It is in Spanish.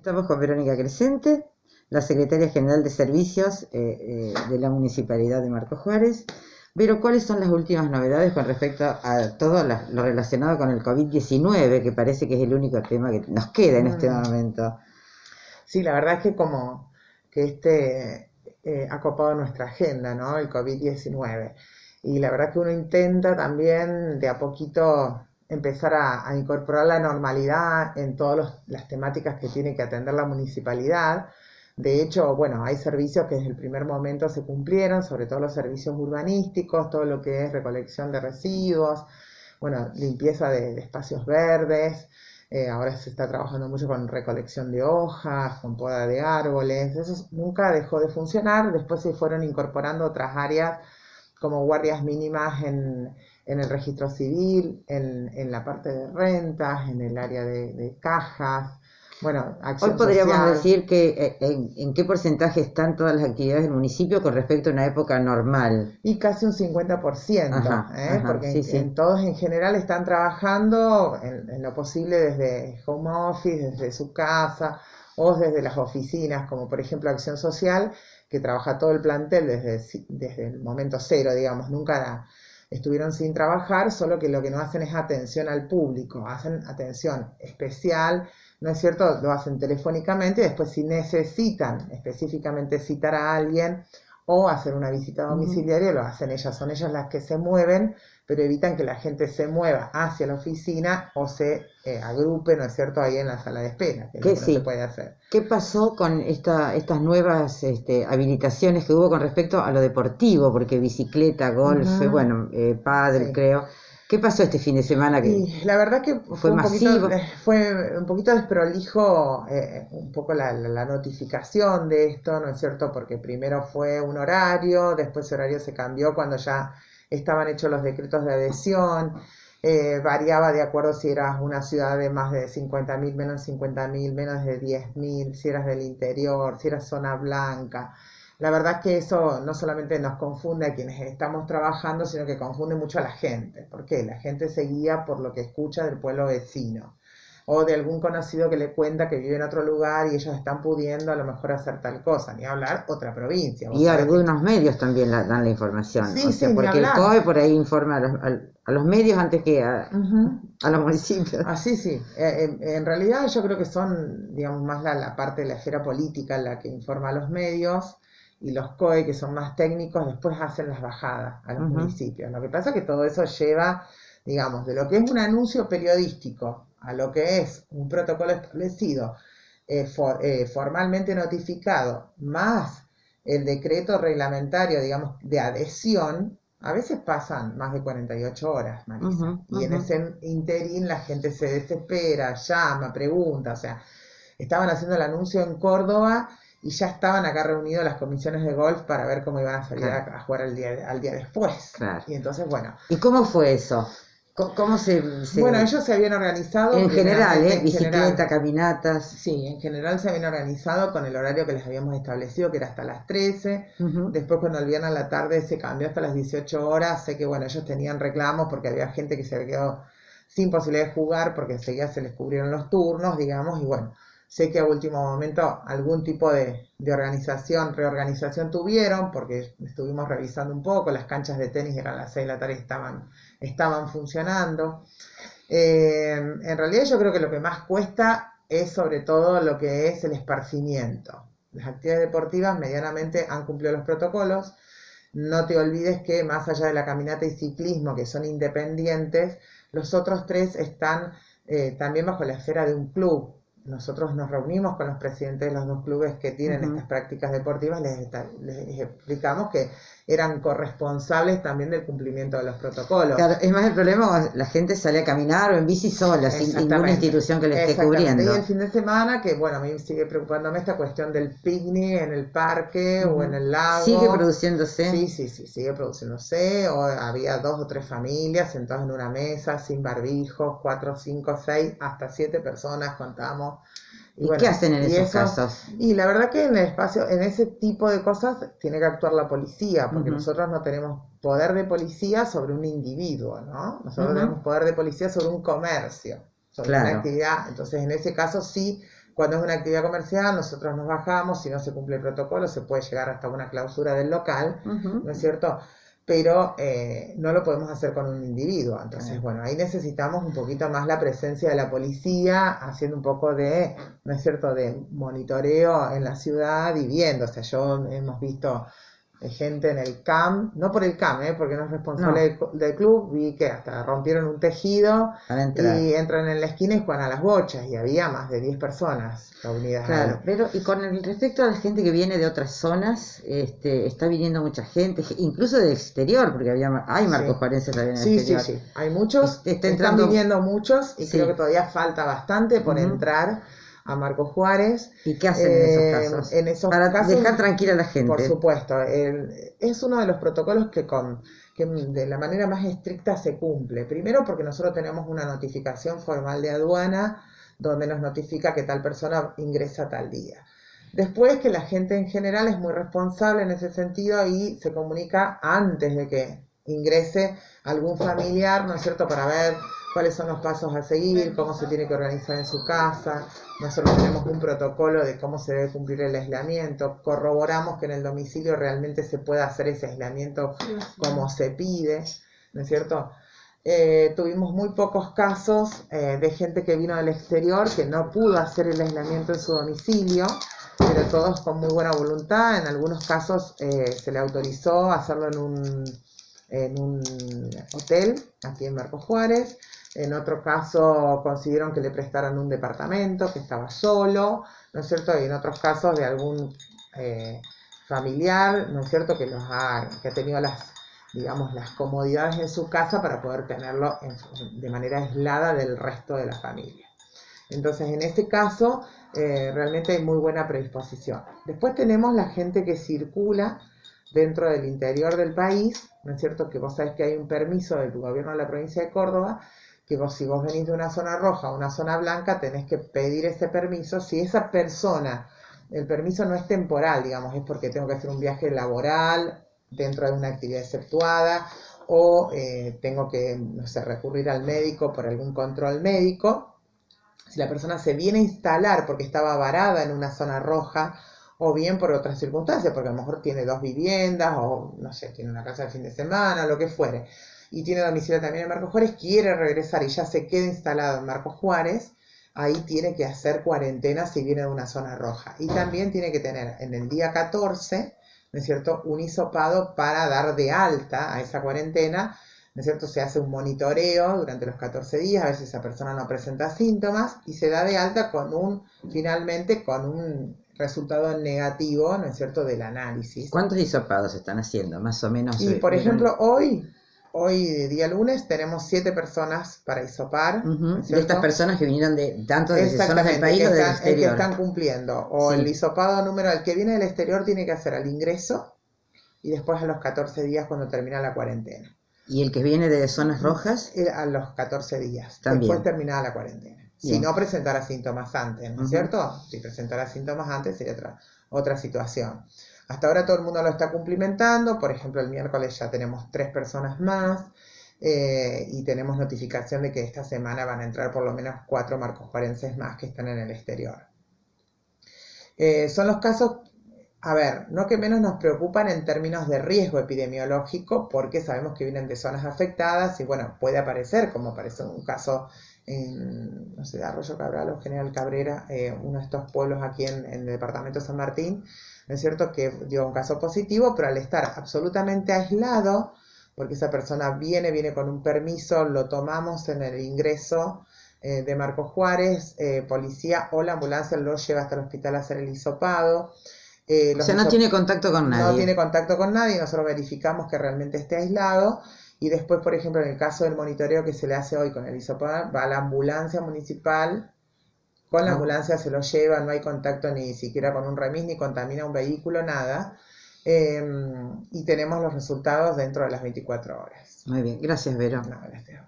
Estamos con Verónica Crescente, la Secretaria General de Servicios de la Municipalidad de Marcos Juárez. Vero, ¿cuáles son las últimas novedades con respecto a todo lo relacionado con el COVID-19, que parece que es el único tema que nos queda en este momento? Sí, la verdad es que como que ha copado nuestra agenda, ¿no? El COVID-19. Y la verdad que uno intenta también de a poquito empezar a incorporar la normalidad en todas las temáticas que tiene que atender la municipalidad. De hecho, bueno, hay servicios que desde el primer momento se cumplieron, sobre todo los servicios urbanísticos, todo lo que es recolección de residuos, bueno, limpieza de espacios verdes. Ahora se está trabajando mucho con recolección de hojas, con poda de árboles. Eso nunca dejó de funcionar. Después se fueron incorporando otras áreas como guardias mínimas en el registro civil, en la parte de rentas, en el área de cajas. Bueno, acción Hoy podríamos social. decir que en qué porcentaje están todas las actividades del municipio con respecto a una época normal. Y casi un 50%, Ajá, porque sí, sí. todos en general están trabajando en lo posible desde home office, desde su casa o desde las oficinas, como por ejemplo Acción Social, que trabaja todo el plantel desde el momento cero, digamos, nunca estuvieron sin trabajar, solo que lo que no hacen es atención al público, hacen atención especial, ¿no es cierto? Lo hacen telefónicamente y después si necesitan específicamente citar a alguien o hacer una visita domiciliaria, lo hacen ellas, son ellas las que se mueven, pero evitan que la gente se mueva hacia la oficina o se agrupe, ¿no es cierto?, ahí en la sala de espera, que es lo que no se puede hacer. ¿Qué pasó con estas nuevas habilitaciones que hubo con respecto a lo deportivo? Porque bicicleta, golf, pádel, Sí. creo. ¿Qué pasó este fin de semana? Y la verdad que fue masivo. Fue un poquito desprolijo un poco la notificación de esto, ¿no es cierto? Porque primero fue un horario, después ese horario se cambió cuando ya estaban hechos los decretos de adhesión, variaba de acuerdo si eras una ciudad de más de 50.000, menos 50.000, menos de 10.000, si eras del interior, si eras zona blanca. La verdad es que eso no solamente nos confunde a quienes estamos trabajando, sino que confunde mucho a la gente. ¿Por qué? La gente se guía por lo que escucha del pueblo vecino o de algún conocido que le cuenta que vive en otro lugar y ellos están pudiendo a lo mejor hacer tal cosa, ni hablar otra provincia. Y algunos medios también dan la información. Sí, sí, ni porque hablar. El COE por ahí informa a los medios antes que a los municipios. Así sí. En realidad yo creo que son, digamos, más la parte de la esfera política la que informa a los medios y los COE, que son más técnicos, después hacen las bajadas a los municipios. Lo que pasa es que todo eso lleva, digamos, de lo que es un anuncio periodístico a lo que es un protocolo establecido, formalmente notificado, más el decreto reglamentario, digamos, de adhesión. A veces pasan más de 48 horas, Marisa. Y en ese interín la gente se desespera, llama, pregunta. O sea, estaban haciendo el anuncio en Córdoba y ya estaban acá reunidos las comisiones de golf para ver cómo iban a salir a jugar al día después. Claro. Y entonces, bueno. ¿Y cómo fue eso? ¿Cómo se...? Bueno, ellos se habían organizado... En general, bicicleta, general, caminatas. Sí, en general se habían organizado con el horario que les habíamos establecido, que era hasta las 13. Después cuando el viernes a la tarde se cambió hasta las 18 horas. Sé que, bueno, ellos tenían reclamos porque había gente que se había quedado sin posibilidad de jugar porque enseguida se les cubrieron los turnos, digamos, y bueno, sé que a último momento algún tipo de reorganización tuvieron, porque estuvimos revisando un poco, las canchas de tenis eran las 6 de la tarde y estaban funcionando. En realidad yo creo que lo que más cuesta es sobre todo lo que es el esparcimiento. Las actividades deportivas medianamente han cumplido los protocolos. No te olvides que más allá de la caminata y ciclismo, que son independientes, los otros tres están también bajo la esfera de un club. Nosotros nos reunimos con los presidentes de los dos clubes que tienen estas prácticas deportivas, les explicamos que eran corresponsables también del cumplimiento de los protocolos. Claro, es más el problema, la gente sale a caminar o en bici sola, sin ninguna institución que le esté cubriendo. Y el fin de semana, que bueno, a mí sigue preocupándome esta cuestión del picnic en el parque o en el lago. ¿Sigue produciéndose? Sí, sigue produciéndose. O había 2 o 3 familias sentadas en una mesa, sin barbijos, 4, 5, 6, hasta 7 personas contamos. ¿Y qué hacen en esos casos? Y la verdad que en el espacio, en ese tipo de cosas, tiene que actuar la policía, porque nosotros no tenemos poder de policía sobre un individuo, ¿no? Nosotros tenemos poder de policía sobre un comercio, sobre una actividad. Entonces, en ese caso sí Cuando es una actividad comercial, nosotros nos bajamos, si no se cumple el protocolo, se puede llegar hasta una clausura del local, ¿no es cierto? Pero no lo podemos hacer con un individuo. Entonces, bueno, ahí necesitamos un poquito más la presencia de la policía, haciendo un poco de, ¿no es cierto?, de monitoreo en la ciudad y viendo. O sea, hemos visto gente en el CAM, no por el CAM, porque no es responsable del club, vi que hasta rompieron un tejido y entran en la esquina y juegan a las bochas, y había más de 10 personas reunidas. Claro, pero y con respecto a la gente que viene de otras zonas, está viniendo mucha gente, incluso del exterior, porque hay marcojuarenses también en el exterior. Sí, hay muchos, están viniendo muchos, y creo que todavía falta bastante por entrar a Marcos Juárez. ¿Y qué hacen en esos casos? Para dejar tranquila a la gente. Por supuesto, es uno de los protocolos que de la manera más estricta se cumple. Primero porque nosotros tenemos una notificación formal de aduana donde nos notifica que tal persona ingresa tal día. Después que la gente en general es muy responsable en ese sentido y se comunica antes de que ingrese algún familiar, ¿no es cierto?, para ver cuáles son los pasos a seguir, cómo se tiene que organizar en su casa. Nosotros tenemos un protocolo de cómo se debe cumplir el aislamiento, corroboramos que en el domicilio realmente se pueda hacer ese aislamiento como se pide, ¿no es cierto? Tuvimos muy pocos casos de gente que vino del exterior que no pudo hacer el aislamiento en su domicilio, pero todos con muy buena voluntad. En algunos casos se le autorizó hacerlo en un hotel aquí en Marcos Juárez. En otro caso consiguieron que le prestaran un departamento que estaba solo, ¿no es cierto? Y en otros casos de algún familiar, ¿no es cierto?, que ha tenido las comodidades en su casa para poder tenerlo de manera aislada del resto de la familia. Entonces, en este caso, realmente hay muy buena predisposición. Después tenemos la gente que circula dentro del interior del país, ¿no es cierto?, que vos sabés que hay un permiso del gobierno de la provincia de Córdoba, que si vos venís de una zona roja a una zona blanca, tenés que pedir ese permiso. Si esa persona, el permiso no es temporal, digamos, es porque tengo que hacer un viaje laboral dentro de una actividad exceptuada, o tengo que, no sé, recurrir al médico por algún control médico. Si la persona se viene a instalar porque estaba varada en una zona roja, o bien por otras circunstancias, porque a lo mejor tiene 2 viviendas, o no sé, tiene una casa de fin de semana, lo que fuere, y tiene domicilio también en Marcos Juárez, quiere regresar y ya se queda instalado en Marcos Juárez, ahí tiene que hacer cuarentena si viene de una zona roja. Y también tiene que tener en el día 14, ¿no es cierto?, un hisopado para dar de alta a esa cuarentena, ¿no es cierto? Se hace un monitoreo durante los 14 días, a ver si esa persona no presenta síntomas, y se da de alta finalmente con un resultado negativo, ¿no es cierto?, del análisis. ¿Cuántos hisopados están haciendo, más o menos? Y, por ejemplo, hoy, día lunes, tenemos 7 personas para hisopar. ¿No es cierto? De estas personas que vinieron tanto desde zonas del país o del exterior. Que están cumpliendo. O el hisopado número, el que viene del exterior tiene que hacer al ingreso y después a los 14 días cuando termina la cuarentena. ¿Y el que viene de zonas rojas? A los 14 días, también. Después terminada la cuarentena. Bien. Si no presentara síntomas antes, ¿no es cierto? Si presentara síntomas antes sería otra situación. Hasta ahora todo el mundo lo está cumplimentando. Por ejemplo, el miércoles ya tenemos 3 personas más, y tenemos notificación de que esta semana van a entrar por lo menos 4 marcosjuarenses más que están en el exterior. Son los casos, a ver, no que menos nos preocupan en términos de riesgo epidemiológico, porque sabemos que vienen de zonas afectadas y bueno, puede aparecer, como apareció un caso en, no sé, Arroyo Cabral o General Cabrera, uno de estos pueblos aquí en el departamento de San Martín, ¿no es cierto?, que dio un caso positivo, pero al estar absolutamente aislado, porque esa persona viene con un permiso, lo tomamos en el ingreso de Marcos Juárez, policía o la ambulancia lo lleva hasta el hospital a hacer el hisopado. O sea, no tiene contacto con nadie. No tiene contacto con nadie, nosotros verificamos que realmente esté aislado, y después, por ejemplo, en el caso del monitoreo que se le hace hoy con el hisopado, va a la ambulancia municipal, con la ambulancia se lo lleva, no hay contacto ni siquiera con un remis, ni contamina un vehículo, nada, y tenemos los resultados dentro de las 24 horas. Muy bien, gracias, Vero. No, gracias.